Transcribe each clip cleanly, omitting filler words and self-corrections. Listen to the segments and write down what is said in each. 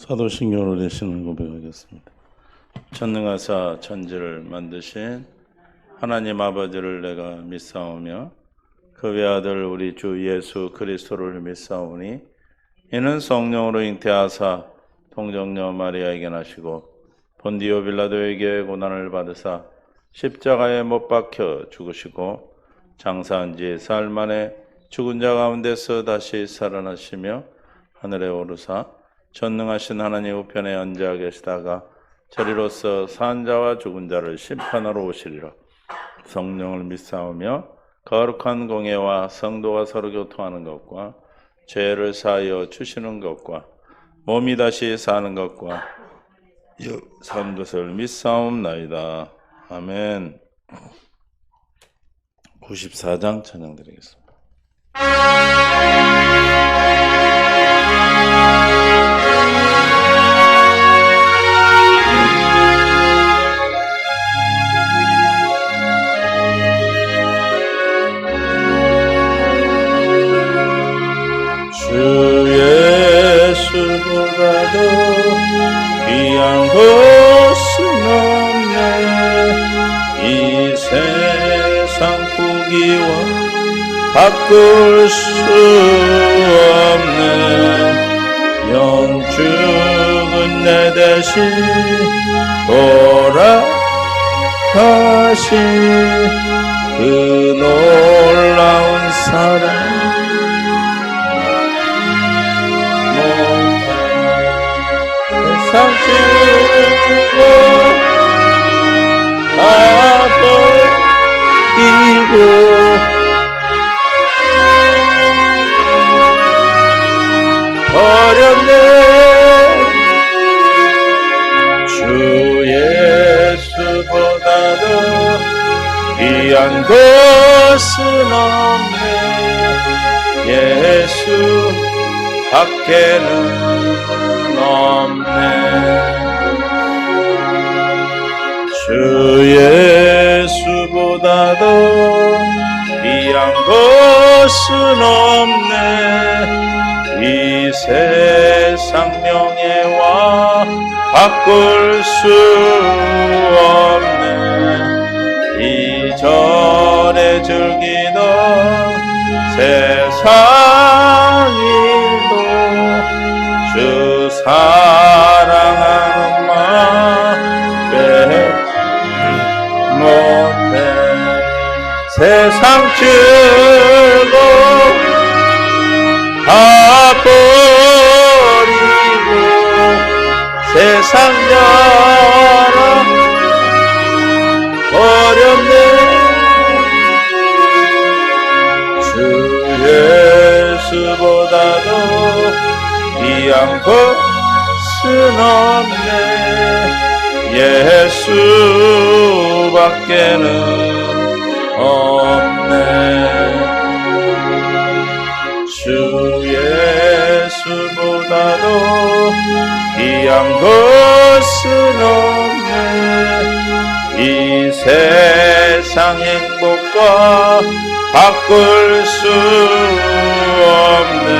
사도신경으로 되시는 고백하겠습니다. 전능하사 천지를 만드신 하나님 아버지를 내가 믿사오며 그 외아들 우리 주 예수 그리스도를 믿사오니 이는 성령으로 잉태하사 동정녀 마리아에게 나시고 본디오 빌라도에게 고난을 받으사 십자가에 못 박혀 죽으시고 장사한 지 사흘 만에 죽은 자 가운데서 다시 살아나시며 하늘에 오르사 전능하신 하나님 우편에 앉아 계시다가 저리로서 산 자와 죽은 자를 심판하러 오시리라. 성령을 믿사오며 거룩한 공예와 성도가 서로 교통하는 것과 죄를 사하여 주시는 것과 몸이 다시 사는 것과 산 것을 믿사옵나이다. 아멘. 94장 찬양 드리겠습니다. 주 예수보다도 귀한 것은 없네. 이 세상 부귀와 바꿀 수 없네. 영죽은 내 대신 돌아가신 그 놀라운 사랑 세상 주고 아버리고 버렸네. 주 예수보다도 귀한 것은 없네. 예수 밖에는 없네. 주 예수보다도 귀한 것은 없네. 이 세상 명예와 바꿀 수 없네. 이전에 즐기던 세상 일도 주 사랑하는 마 빼지 못해. 세상 즐거움 다 버리고 세상 자랑 버렸네. 주 예수보다도 귀한 것은 없네. 예수밖에는 없네. 주 예수보다도 귀한 것은 없네. 이 세상 행복과 바꿀 수 없네.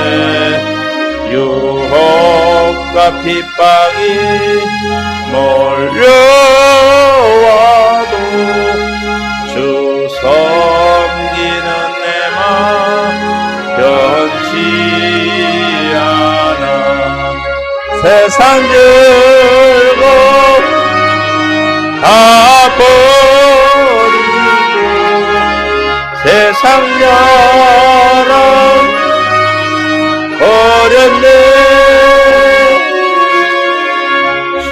유혹과 핍박이 몰려와도 주 섬기는 내 맘 변치 않아. 세상 즐거움 다 버리고 세상 자랑 버렸네. 주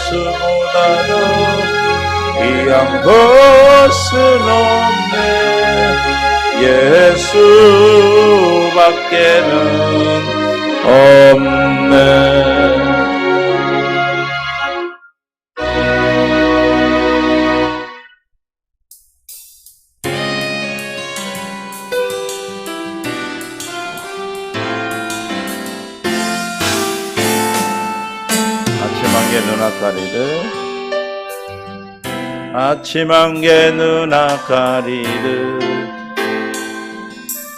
예수보다도 귀한 것은 없네. 예수밖에는 없네. 아침 안개 눈아 가리듯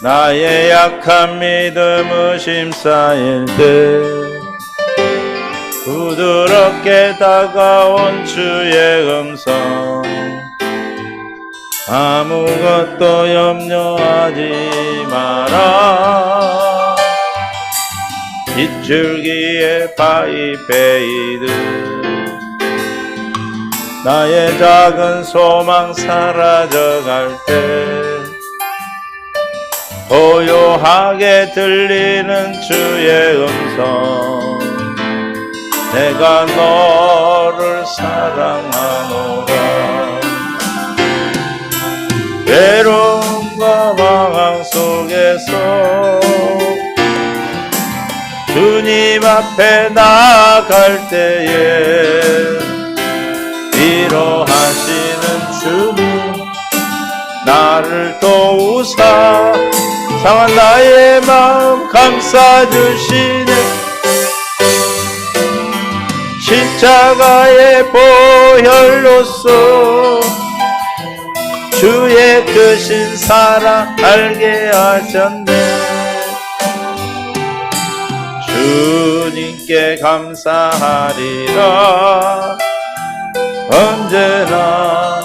나의 약한 믿음 의심 쌓일 때 부드럽게 다가온 주의 음성 아무것도 염려하지 마라 빗줄기에 바위 베이듯 나의 작은 소망 사라져갈 때 고요하게 들리는 주의 음성 내가 너를 사랑하노라 외로움과 방황 속에서 주님 앞에 나아갈 때에 위로하시는 주님 나를 도우사 상한 나의 마음 감싸주시네 십자가의 보혈로써 주의 크신 사랑 알게 하셨네 주님께 감사하리라 언제나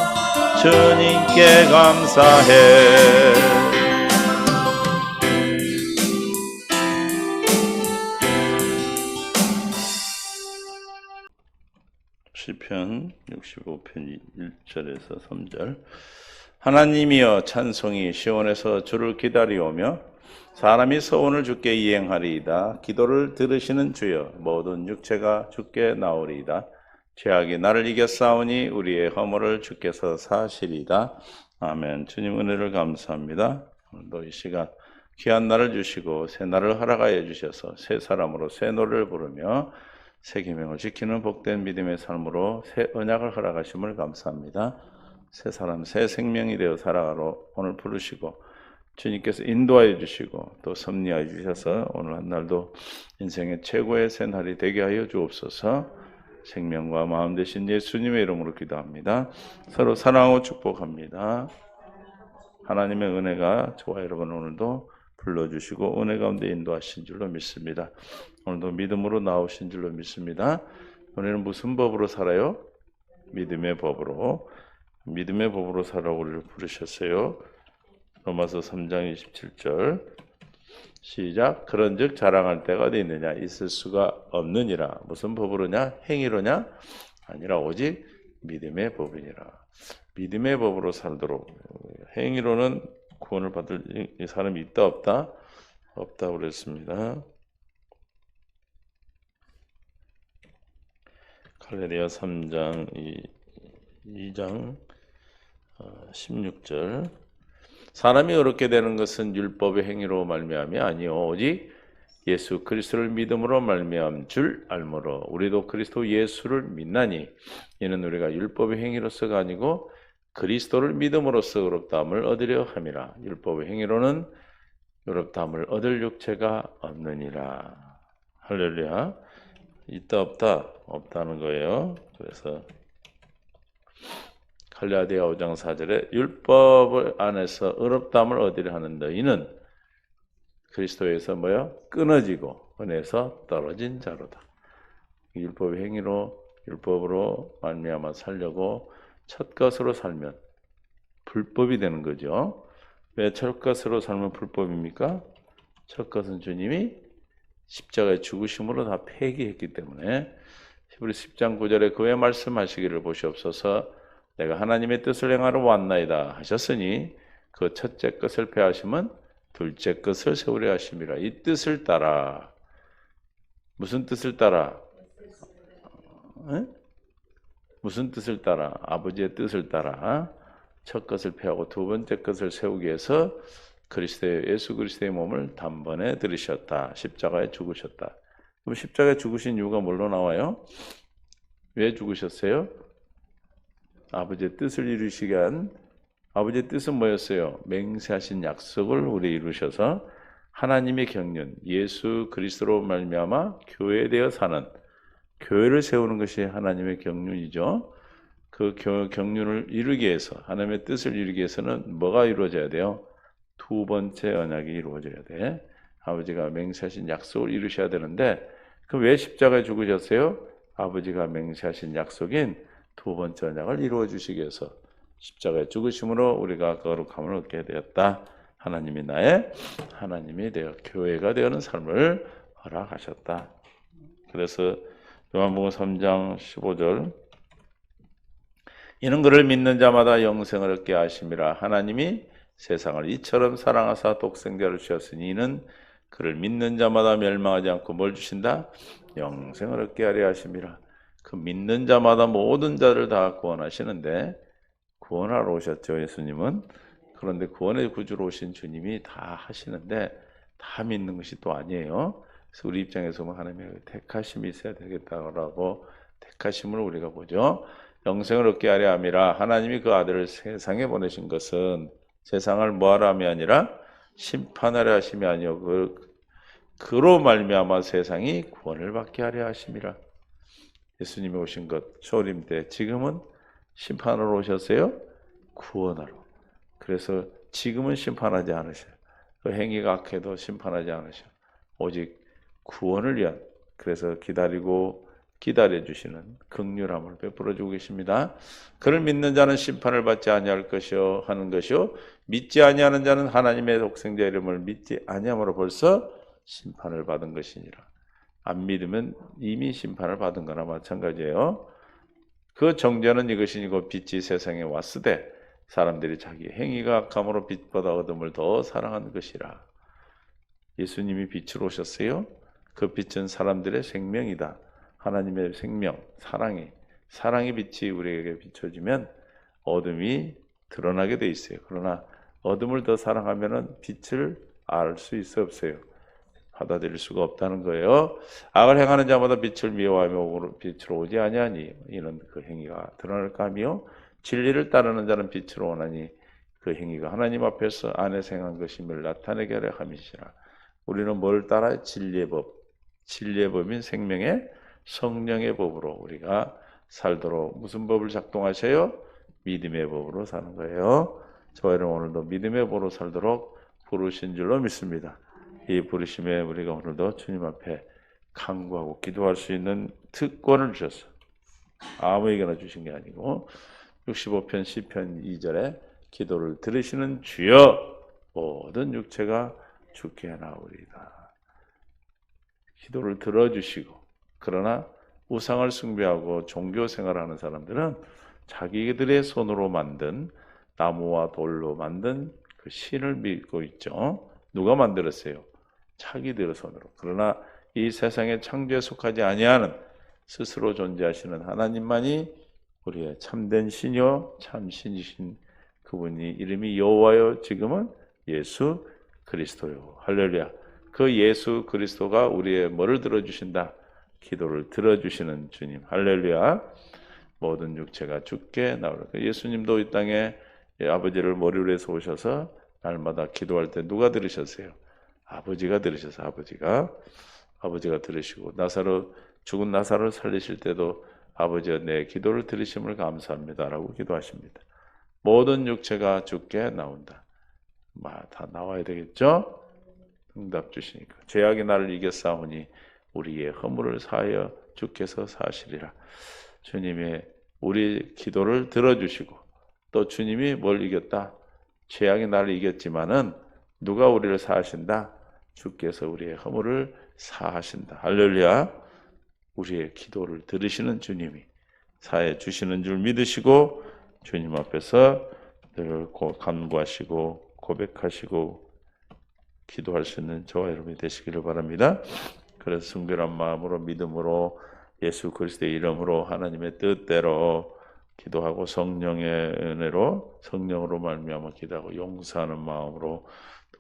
주님께 감사해 시편 65편 1절에서 3절 하나님이여 찬송이 시온에서 주를 기다리오며 사람이 서원을 주께 이행하리이다 기도를 들으시는 주여 모든 육체가 주께 나오리이다 죄악이 나를 이겼사오니 우리의 허물을 주께서 사시리이다 아멘. 주님 은혜를 감사합니다. 오늘도 이 시간 귀한 날을 주시고 새 날을 허락하여 주셔서 새 사람으로 새 노래를 부르며 새 계명을 지키는 복된 믿음의 삶으로 새 언약을 허락하심을 감사합니다. 새 사람, 새 생명이 되어 살아가러 오늘 부르시고 주님께서 인도하여 주시고 또 섭리하여 주셔서 오늘 한 날도 인생의 최고의 새 날이 되게 하여 주옵소서. 생명과 마음 되신 예수님의 이름으로 기도합니다. 서로 사랑하고 축복합니다. 하나님의 은혜가 저와 여러분 오늘도 불러주시고 은혜 가운데 인도하신 줄로 믿습니다. 오늘도 믿음으로 나오신 줄로 믿습니다. 오늘은 무슨 법으로 살아요? 믿음의 법으로. 믿음의 법으로 살아오고 우리를 부르셨어요. 로마서 3장 27절 시작. 그런즉 자랑할 때가 어디 있느냐? 있을 수가 없느니라. 무슨 법으로냐? 행위로냐? 아니라 오직 믿음의 법이니라. 믿음의 법으로 살도록. 행위로는 구원을 받을 이 사람이 있다 없다? 없다고 그랬습니다. 갈라디아 3장 2장 16절 사람이 어렵게 되는 것은 율법의 행위로 말미암이 아니요 오직 예수 그리스도를 믿음으로 말미암 줄 알므로 우리도 그리스도 예수를 믿나니 이는 우리가 율법의 행위로서가 아니고 그리스도를 믿음으로써 의롭다함을 얻으려 함이라. 율법의 행위로는 의롭다함을 얻을 육체가 없느니라. 할렐루야. 있다 없다? 없다는 거예요. 그래서 갈라디아 5장 4절에 율법 안에서 의롭다함을 얻으려 하는 너희는 그리스도에서 뭐야? 끊어지고 은혜에서 떨어진 자로다. 율법의 행위로 율법으로 말미암아 살려고 첫 것으로 살면 불법이 되는 거죠. 왜 첫 것으로 살면 불법입니까? 첫 것은 주님이 십자가의 죽으심으로 다 폐기했기 때문에 히브리 10장 9절에 그의 말씀하시기를 보시옵소서 내가 하나님의 뜻을 행하러 왔나이다 하셨으니 그 첫째 것을 폐하시면 둘째 것을 세우려 하심이라. 이 뜻을 따라. 무슨 뜻을 따라? 무슨 뜻을 따라? 아버지의 뜻을 따라 첫 것을 폐하고 두 번째 것을 세우기 위해서 예수 그리스도의 몸을 단번에 들으셨다. 십자가에 죽으셨다. 그럼 십자가에 죽으신 이유가 뭘로 나와요? 왜 죽으셨어요? 아버지의 뜻을 이루시기 위한 아버지의 뜻은 뭐였어요? 맹세하신 약속을 우리 이루셔서 하나님의 경륜, 예수 그리스도로 말미암아 교회에 되어 사는 교회를 세우는 것이 하나님의 경륜이죠. 그 경륜을 이루기 위해서 하나님의 뜻을 이루기 위해서는 뭐가 이루어져야 돼요? 두 번째 언약이 이루어져야 돼. 아버지가 맹세하신 약속을 이루셔야 되는데 그럼 왜 십자가에 죽으셨어요? 아버지가 맹세하신 약속인 두 번째 언약을 이루어 주시기 위해서 십자가의 죽으심으로 우리가 거룩함을 얻게 되었다. 하나님이 되어 교회가 되어는 삶을 허락하셨다. 그래서 요한복음 3장 15절 이는 그를 믿는 자마다 영생을 얻게 하심이라. 하나님이 세상을 이처럼 사랑하사 독생자를 주셨으니 이는 그를 믿는 자마다 멸망하지 않고 뭘 주신다? 영생을 얻게 하려 하심이라. 그 믿는 자마다 모든 자를 다 구원하시는데 구원하러 오셨죠, 예수님은. 그런데 구원의 구주로 오신 주님이 다 하시는데 다 믿는 것이 또 아니에요. 그래서 우리 입장에서 보면 하나님의 택하심이 있어야 되겠다고 택하심을 우리가 보죠. 영생을 얻게 하려 함이라. 하나님이 그 아들을 세상에 보내신 것은 세상을 뭐하려 함이 아니라 심판하려 하심이 아니요 그로 말미암아 세상이 구원을 받게 하려 하심이라. 예수님이 오신 것 초림 때 지금은 심판하러 오셨어요? 구원하러. 그래서 지금은 심판하지 않으셔요. 그 행위가 악해도 심판하지 않으셔요. 오직 구원을 위한, 그래서 기다려주시는 긍휼함을 베풀어주고 계십니다. 그를 믿는 자는 심판을 받지 아니할 것이요 하는 것이요 믿지 아니하는 자는 하나님의 독생자 이름을 믿지 아니함으로 벌써 심판을 받은 것이니라. 안 믿으면 이미 심판을 받은 거나 마찬가지예요. 그 정죄는 이것이니고 빛이 세상에 왔으되 사람들이 자기 행위가 악함으로 빛보다 어둠을 더 사랑한 것이라. 예수님이 빛으로 오셨어요. 그 빛은 사람들의 생명이다. 하나님의 생명, 사랑의 빛이 우리에게 비춰지면 어둠이 드러나게 돼 있어요. 그러나 어둠을 더 사랑하면은 빛을 알 수 있어 없어요. 받아들일 수가 없다는 거예요. 악을 행하는 자마다 빛을 미워하며 빛으로 오지 아니하니 이는 그 행위가 드러날까 하며 진리를 따르는 자는 빛으로 오나니 그 행위가 하나님 앞에서 안에서 행한 것임을 나타내게 하려 함이시라. 우리는 뭘 따라? 진리의 법. 진리의 법인 생명의 성령의 법으로 우리가 살도록 무슨 법을 작동하셔요? 믿음의 법으로 사는 거예요. 저와 여러분 오늘도 믿음의 법으로 살도록 부르신 줄로 믿습니다. 이 부르심에 우리가 오늘도 주님 앞에 간구하고 기도할 수 있는 특권을 주셨어요. 아무에게나 주신 게 아니고 65편 시편 2절에 기도를 들으시는 주여 모든 육체가 주께 나오리이다. 기도를 들어주시고, 그러나 우상을 숭배하고 종교 생활하는 사람들은 자기들의 손으로 만든 나무와 돌로 만든 그 신을 믿고 있죠. 누가 만들었어요? 자기들의 손으로. 그러나 이 세상의 창조에 속하지 아니하는 스스로 존재하시는 하나님만이 우리의 참된 신이요 참 신이신 그분이 이름이 여호와요 지금은 예수 그리스도요. 할렐루야. 그 예수 그리스도가 우리의 뭐를 들어주신다? 기도를 들어주시는 주님. 할렐루야. 모든 육체가 주께 나오라. 예수님도 이 땅에 아버지를 머리로 해서 오셔서 날마다 기도할 때 누가 들으셨어요? 아버지가 들으셔서 아버지가 들으시고 죽은 나사로를 살리실 때도 아버지가 내 기도를 들으심을 감사합니다라고 기도하십니다. 모든 육체가 주께 나온다. 다 나와야 되겠죠? 응답 주시니까. 죄악이 나를 이겼사오니 우리의 허물을 사하여 주께서 사시리라. 주님이 우리 기도를 들어주시고 또 주님이 뭘 이겼다? 죄악이 나를 이겼지만은 누가 우리를 사하신다? 주께서 우리의 허물을 사하신다. 할렐루야. 우리의 기도를 들으시는 주님이 사해 주시는 줄 믿으시고 주님 앞에서 늘 간구하시고 고백하시고 기도할 수 있는 저와 여러분이 되시기를 바랍니다. 그래서 순결한 마음으로 믿음으로 예수 그리스도의 이름으로 하나님의 뜻대로 기도하고 성령의 은혜로 성령으로 말미암아 기도하고 용서하는 마음으로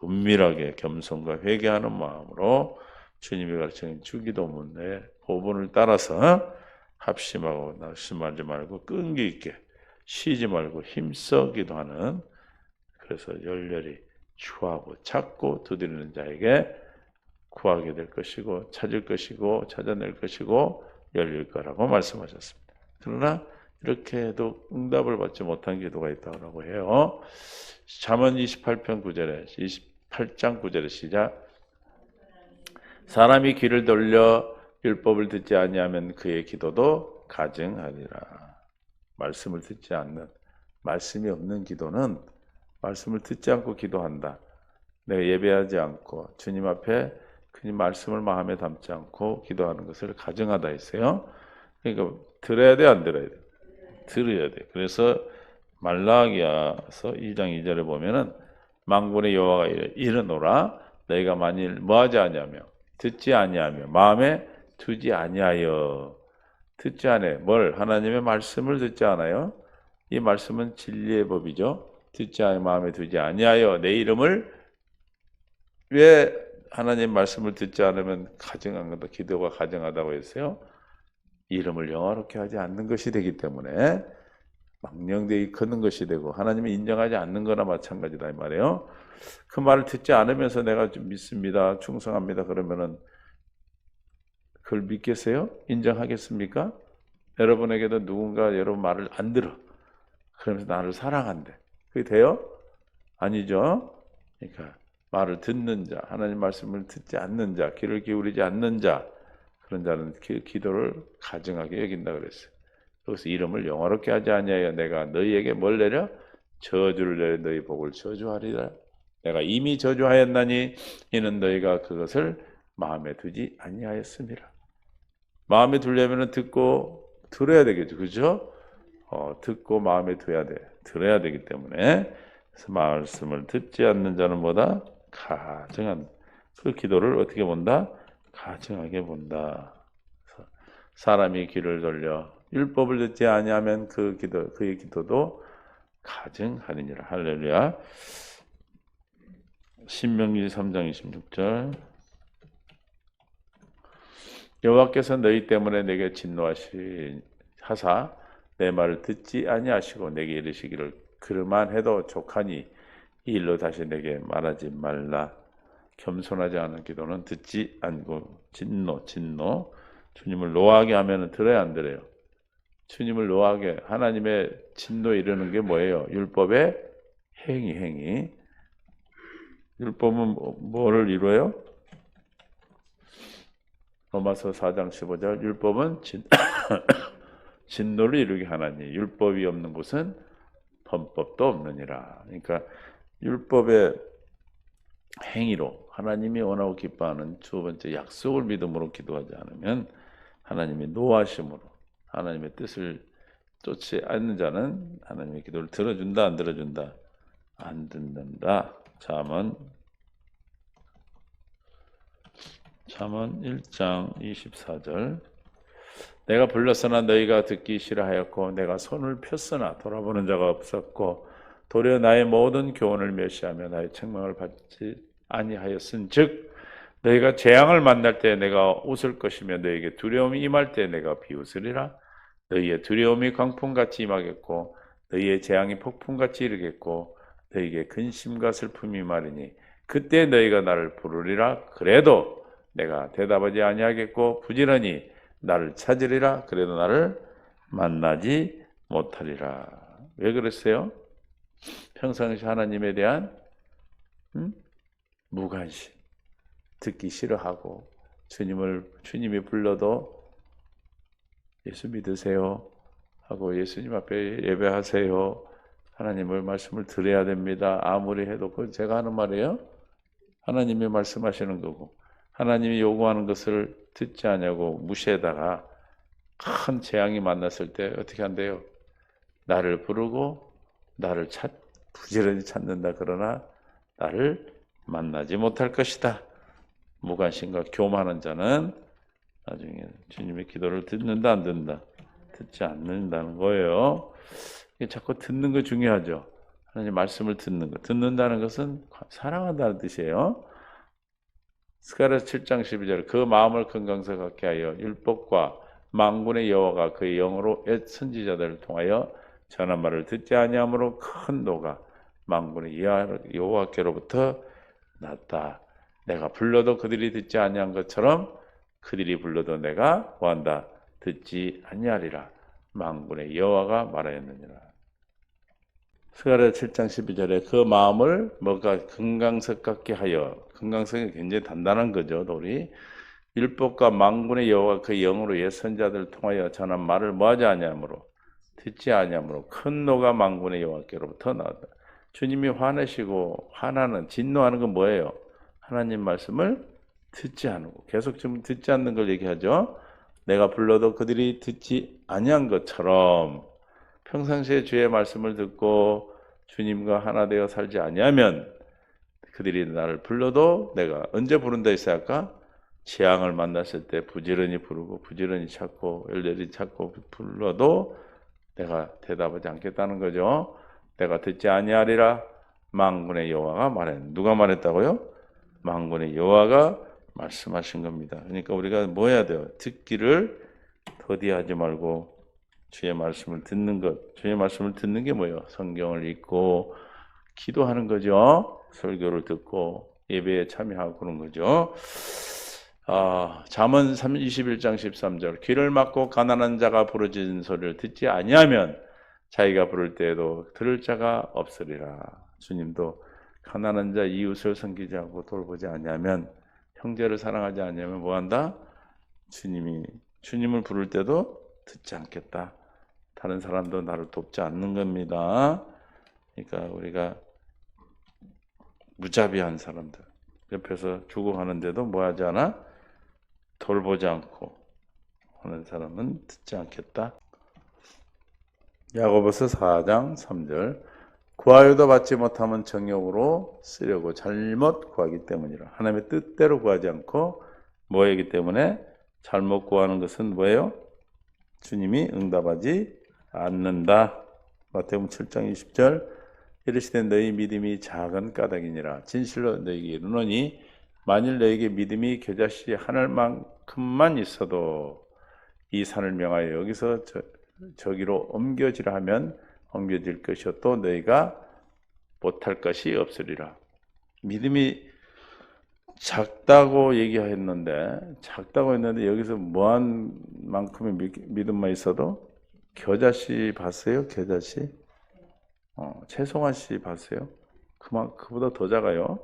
은밀하게 겸손과 회개하는 마음으로 주님이 가르치는 주기도문의 법문을 따라서 합심하고 낙심하지 말고 끈기 있게 쉬지 말고 힘써 기도하는, 그래서 열렬히 추하고 찾고 두드리는 자에게 구하게 될 것이고 찾을 것이고 찾아낼 것이고 열릴 거라고 말씀하셨습니다. 그러나 이렇게 해도 응답을 받지 못한 기도가 있다고 해요. 잠언 28장 9절에 시작. 사람이 귀를 돌려 율법을 듣지 아니하면 그의 기도도 가증하리라. 말씀을 듣지 않는, 말씀이 없는 기도는 말씀을 듣지 않고 기도한다. 내가 예배하지 않고 주님 앞에 그님 말씀을 마음에 담지 않고 기도하는 것을 가증하다 했어요. 그러니까 들어야 돼, 안 들어야 돼? 들어야 돼. 그래서 말라기야서 2장 2절에 보면은 만군의 여호와가 이르노라 너희가 만일 뭐하지 아니하며 듣지 아니하며 마음에 두지 아니하여 듣지 않아요. 뭘? 하나님의 말씀을 듣지 않아요. 이 말씀은 진리의 법이죠. 듣지 아니 마음에 두지 아니하여 내 이름을 왜 하나님 말씀을 듣지 않으면 가증한 거다. 기도가 가증하다고 했어요. 이름을 영화롭게 하지 않는 것이 되기 때문에 망령되이 크는 것이 되고 하나님이 인정하지 않는 거나 마찬가지다 이 말이에요. 그 말을 듣지 않으면서 내가 좀 믿습니다. 충성합니다. 그러면은 그걸 믿겠어요? 인정하겠습니까? 여러분에게도 누군가 여러분 말을 안 들어. 그러면서 나를 사랑한대. 그게 돼요? 아니죠. 그러니까 말을 듣는 자, 하나님 말씀을 듣지 않는 자, 귀를 기울이지 않는 자, 그런 자는 기도를 가증하게 여긴다 그랬어요. 여기서 이름을 영화롭게 하지 아니하여 내가 너희에게 뭘 내려? 저주를 내려 너희 복을 저주하리라. 내가 이미 저주하였나니 이는 너희가 그것을 마음에 두지 아니하였습니다. 마음에 두려면 듣고 들어야 되겠죠. 그죠? 듣고 마음에 둬야 돼. 들어야 되기 때문에 그래서 말씀을 듣지 않는 자는 뭐다? 가증한. 그 기도를 어떻게 본다? 가증하게 본다. 사람이 귀를 돌려 율법을 듣지 아니하면 그의 기도도 가증하리니라. 할렐루야. 신명기 3장 26절 여호와께서 너희 때문에 내게 진노하사 내 말을 듣지 아니하시고 내게 이르시기를 그러만 해도 족하니 이 일로 다시 내게 말하지 말라. 겸손하지 않은 기도는 듣지 않고 진노 주님을 노하게 하면 들어야 안 들어요? 주님을 노하게 하나님의 진노에 이르는 게 뭐예요? 율법의 행위. 율법은 뭐를 이루어요? 로마서 4장 15절 율법은 진노를 이루게 하나니 율법이 없는 곳은 범법도 없느니라. 그러니까 율법의 행위로 하나님이 원하고 기뻐하는 두 번째 약속을 믿음으로 기도하지 않으면 하나님의 노하심으로 하나님의 뜻을 쫓지 않는 자는 하나님의 기도를 들어준다 안 들어준다? 안 듣는다. 잠언 1장 24절 내가 불렀으나 너희가 듣기 싫어하였고 내가 손을 폈으나 돌아보는 자가 없었고 도리어 나의 모든 교훈을 멸시하며 나의 책망을 받지 아니하였은즉 너희가 재앙을 만날 때 내가 웃을 것이며 너희에게 두려움이 임할 때 내가 비웃으리라. 너희의 두려움이 광풍같이 임하겠고 너희의 재앙이 폭풍같이 이르겠고 너희에게 근심과 슬픔이 임하리니 그때 너희가 나를 부르리라. 그래도 내가 대답하지 아니하겠고 부지런히 나를 찾으리라. 그래도 나를 만나지 못하리라. 왜 그랬어요? 평상시 하나님에 대한 무관심, 듣기 싫어하고 주님이 불러도 예수 믿으세요 하고 예수님 앞에 예배하세요. 하나님의 말씀을 들어야 됩니다. 아무리 해도 그건 제가 하는 말이에요. 하나님이 말씀하시는 거고 하나님이 요구하는 것을 듣지 않냐고 무시하다가 큰 재앙이 만났을 때 어떻게 한대요? 나를 부르고 나를 부지런히 찾는다. 그러나 나를 만나지 못할 것이다. 무관심과 교만한 자는 나중에 주님의 기도를 듣는다 안 듣는다? 듣지 않는다는 거예요. 자꾸 듣는 거 중요하죠. 하나님 말씀을 듣는 거. 듣는다는 것은 사랑한다는 뜻이에요. 스가랴서 7장 12절 그 마음을 건강서 갖게 하여 율법과 만군의 여호와가 그의 영으로 옛 선지자들을 통하여 전한 말을 듣지 아니하므로 큰 노가 만군의 여호와께로부터 났다. 내가 불러도 그들이 듣지 아니한 것처럼 그들이 불러도 내가 뭐한다? 듣지 아니하리라. 만군의 여호와가 말하였느니라. 스가랴 7장 12절에 그 마음을 뭐가 금강석 같게 하여 금강석이 굉장히 단단한 거죠. 돌이 율법과 만군의 여호와 그 영으로 옛 선자들 통하여 전한 말을 뭐하지 아니하므로 듣지 아니하므로 큰 노가 만군의 여호와께로부터 나왔다. 주님이 화내시고 화나는 진노하는 건 뭐예요? 하나님 말씀을 듣지 않고 계속 지금 듣지 않는 걸 얘기하죠. 내가 불러도 그들이 듣지 아니한 것처럼 평상시에 주의 말씀을 듣고 주님과 하나 되어 살지 아니하면 그들이 나를 불러도 내가 언제 부른다 했어야 할까? 재앙을 만났을 때 부지런히 부르고 부지런히 찾고 열렬히 찾고 불러도 내가 대답하지 않겠다는 거죠. 내가 듣지 아니하리라 만군의 여호와가 말했는데 누가 말했다고요? 만군의 여호와가 말씀하신 겁니다. 그러니까 우리가 뭐 해야 돼요? 듣기를 더디하지 말고 주의 말씀을 듣는 것. 주의 말씀을 듣는 게 뭐예요? 성경을 읽고 기도하는 거죠. 설교를 듣고 예배에 참여하고 그런 거죠. 잠언 21장 13절 귀를 막고 가난한 자가 부르짖는 소리를 듣지 아니하면 자기가 부를 때에도 들을 자가 없으리라. 주님도 가난한 자 이웃을 섬기지 않고 돌보지 아니하면 형제를 사랑하지 아니하면 뭐한다? 주님을 부를 때도 듣지 않겠다. 다른 사람도 나를 돕지 않는 겁니다. 그러니까 우리가 무자비한 사람들 옆에서 죽어가는데도 뭐하지 않아? 돌보지 않고 하는 사람은 듣지 않겠다. 야고보서 4장 3절 구하여도 받지 못하면 정욕으로 쓰려고 잘못 구하기 때문이라. 하나님의 뜻대로 구하지 않고 뭐이기 때문에 잘못 구하는 것은 뭐예요? 주님이 응답하지 않는다. 마태복음 7장 20절 이르시되 너희 믿음이 작은 까닭이니라. 진실로 너희에게 이르노니 만일 너희에게 믿음이 겨자씨 하늘만큼만 있어도 이 산을 명하여 여기서 저기로 옮겨지라 하면 옮겨질 것이요 또 너희가 못할 것이 없으리라. 믿음이 작다고 했는데 여기서 뭐한 만큼의 믿음만 있어도 겨자씨 봤어요? 겨자씨? 최송화 씨 봤어요? 그보다 더 작아요.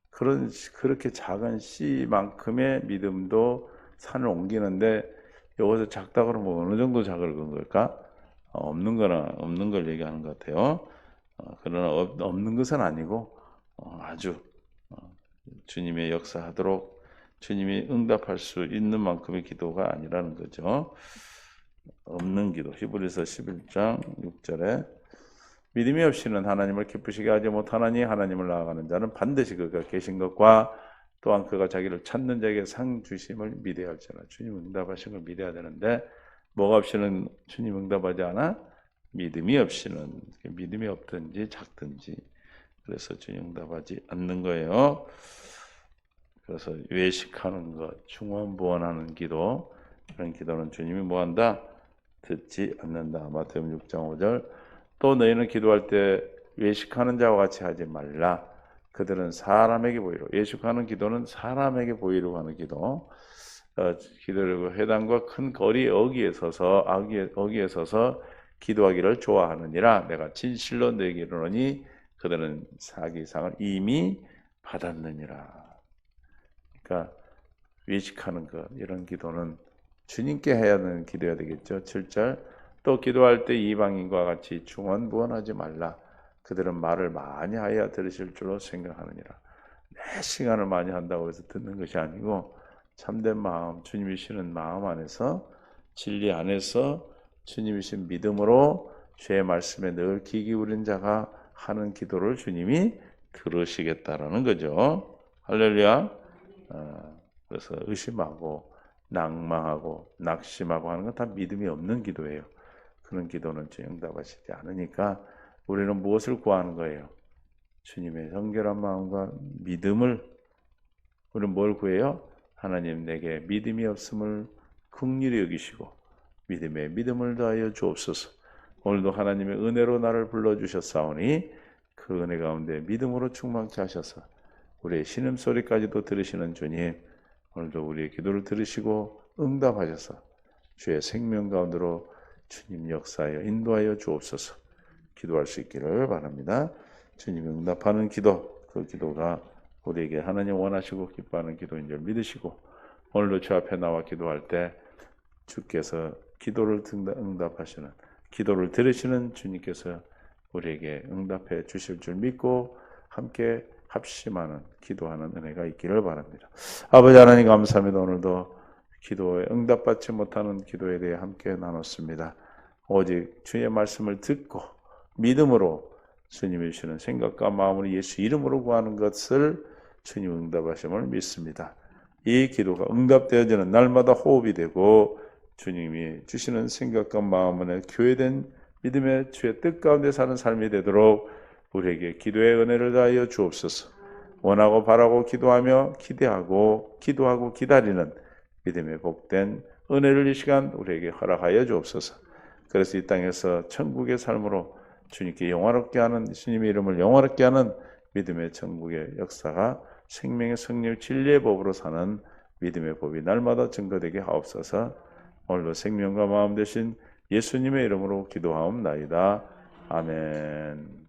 그렇게 작은 씨만큼의 믿음도 산을 옮기는데 여기서 작다 그러면 어느 정도 작은 걸까? 없는 걸 얘기하는 것 같아요. 그러나 없는 것은 아니고 아주 주님의 역사하도록 주님이 응답할 수 있는 만큼의 기도가 아니라는 거죠. 없는 기도. 히브리서 11장 6절에 믿음이 없이는 하나님을 기쁘시게 하지 못하나니 하나님을 나아가는 자는 반드시 그가 계신 것과 또한 그가 자기를 찾는 자에게 상 주심을 믿어야 할지라. 주님 응답하신 걸 믿어야 되는데 뭐가 없이는 주님 응답하지 않아? 믿음이 없이는 믿음이 없든지 작든지 그래서 주님 응답하지 않는 거예요. 그래서 외식하는 것, 중원부원하는 기도 그런 기도는 주님이 뭐한다? 듣지 않는다. 마태복음 6장 5절 또 너희는 기도할 때 외식하는 자와 같이 하지 말라. 그들은 사람에게 보이려. 외식하는 기도는 사람에게 보이려고 하는 기도. 기도를 회당과 큰 거리 어귀에 서서 기도하기를 좋아하느니라. 내가 진실로 너희에게 이르노니 그들은 사기상을 이미 받았느니라. 그러니까 외식하는 것 이런 기도는 주님께 해야 하는 기도여야 되겠죠. 7절 또 기도할 때 이방인과 같이 중언부언하지 말라. 그들은 말을 많이 하여 들으실 줄로 생각하느니라. 매 시간을 많이 한다고 해서 듣는 것이 아니고 참된 마음, 주님이시는 마음 안에서 진리 안에서 주님이신 믿음으로 주의 말씀에 늘 귀 기울인 자가 하는 기도를 주님이 들으시겠다라는 거죠. 할렐루야. 그래서 의심하고 낭망하고 낙심하고 하는 건 다 믿음이 없는 기도예요. 그런 기도는 주님 응답하시지 않으니까 우리는 무엇을 구하는 거예요? 주님의 정결한 마음과 믿음을. 우리는 뭘 구해요? 하나님 내게 믿음이 없음을 긍휼히 여기시고 믿음에 믿음을 더하여 주옵소서. 오늘도 하나님의 은혜로 나를 불러주셨사오니 그 은혜 가운데 믿음으로 충만케 하셔서 우리의 신음소리까지도 들으시는 주님, 오늘도 우리의 기도를 들으시고 응답하셔서 주의 생명 가운데로 주님 역사하여 인도하여 주옵소서. 기도할 수 있기를 바랍니다. 주님 응답하는 기도, 그 기도가 우리에게 하나님 원하시고 기뻐하는 기도인 줄 믿으시고 오늘도 주 앞에 나와 기도할 때 주께서 기도를 응답하시는, 기도를 들으시는 주님께서 우리에게 응답해 주실 줄 믿고 함께 합심하는, 기도하는 은혜가 있기를 바랍니다. 아버지 하나님 감사합니다. 오늘도 기도에 응답받지 못하는 기도에 대해 함께 나눴습니다. 오직 주의 말씀을 듣고 믿음으로 주님이 주시는 생각과 마음으로 예수 이름으로 구하는 것을 주님 응답하심을 믿습니다. 이 기도가 응답되어지는 날마다 호흡이 되고 주님이 주시는 생각과 마음에 교회된 믿음의 주의 뜻 가운데 사는 삶이 되도록 우리에게 기도의 은혜를 다하여 주옵소서. 원하고 바라고 기도하며 기대하고 기도하고 기다리는 믿음의 복된 은혜를 이 시간 우리에게 허락하여 주옵소서. 그래서 이 땅에서 천국의 삶으로 주님께 영화롭게 하는, 주님의 이름을 영화롭게 하는 믿음의 천국의 역사가 생명의 성령 진리의 법으로 사는 믿음의 법이 날마다 증거되게 하옵소서. 오늘도 생명과 마음 되신 예수님의 이름으로 기도하옵나이다. 아멘.